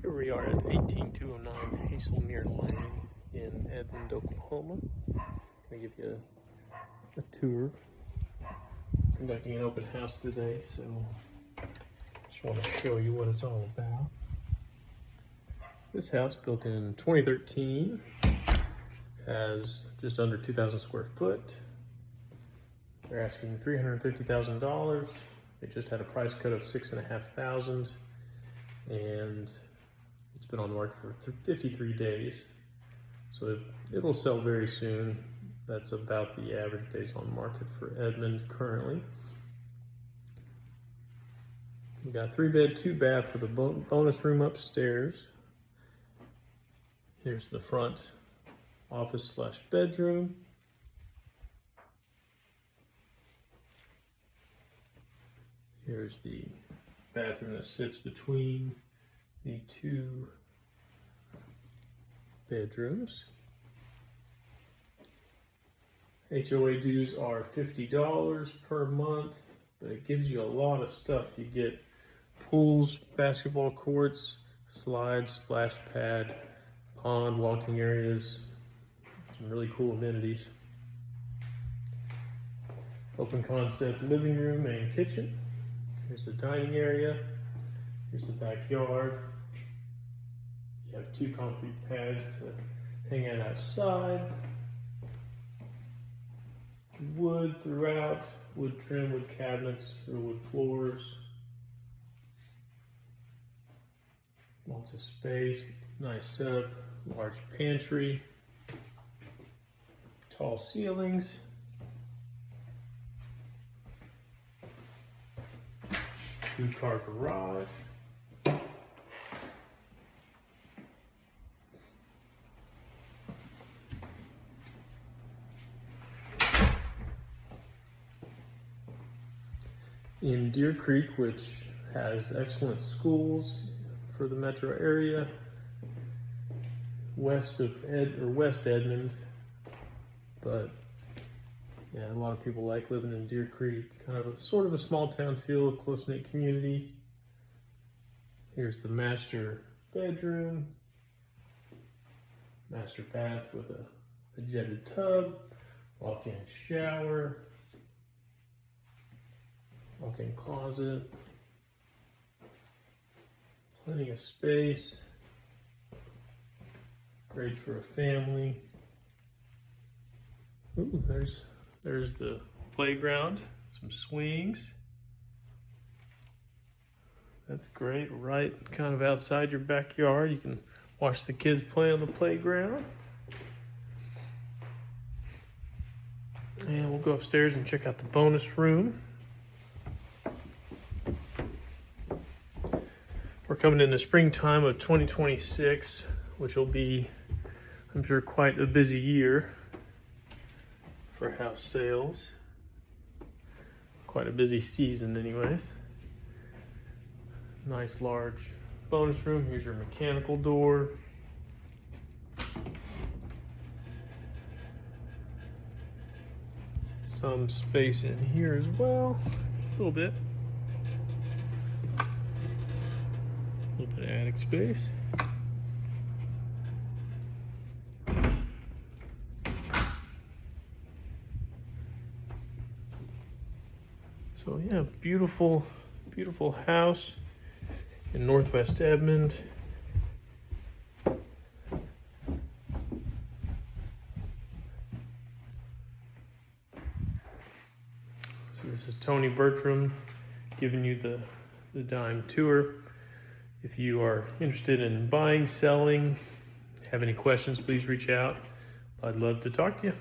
Here we are at 18209 Hazelmere Lane in Edmond, Oklahoma. I'm going to give you a tour. Conducting an open house today, so just want to show you what it's all about. This house, built in 2013, has just under 2,000 square foot. They're asking $350,000. They just had a price cut of $6,500, and it's been on the market for 53 days. So it'll sell very soon. That's about the average days on market for Edmond currently. We got 3-bed, 2-bath with a bonus room upstairs. Here's the front office / bedroom. Here's the bathroom that sits between the 2 bedrooms. HOA dues are $50 per month, but it gives you a lot of stuff. You get pools, basketball courts, slides, splash pad, pond, walking areas, some really cool amenities. Open concept living room and kitchen. Here's the dining area. Here's the backyard. You have 2 concrete pads to hang out outside. Wood throughout, wood trim, wood cabinets, or wood floors. Lots of space, nice setup, large pantry, tall ceilings. 2-car garage. In Deer Creek, which has excellent schools for the metro area, west Edmond, but yeah, a lot of people like living in Deer Creek. Kind of sort of a small town feel, close-knit community. Here's the master bedroom, master bath with a jetted tub, walk-in shower, walk-in closet, plenty of space, great for a family. Ooh, there's the playground, some swings. That's great, right kind of outside your backyard. You can watch the kids play on the playground. And we'll go upstairs and check out the bonus room. We're coming in the springtime of 2026, which will be, I'm sure, quite a busy year for house sales. Quite a busy season anyways. Nice large bonus room. Here's your mechanical door. Some space in here as well, a little bit. A little bit of attic space. So yeah, beautiful, beautiful house in Northwest Edmond. So this is Tony Bertram giving you the dime tour. If you are interested in buying, selling, have any questions, please reach out. I'd love to talk to you.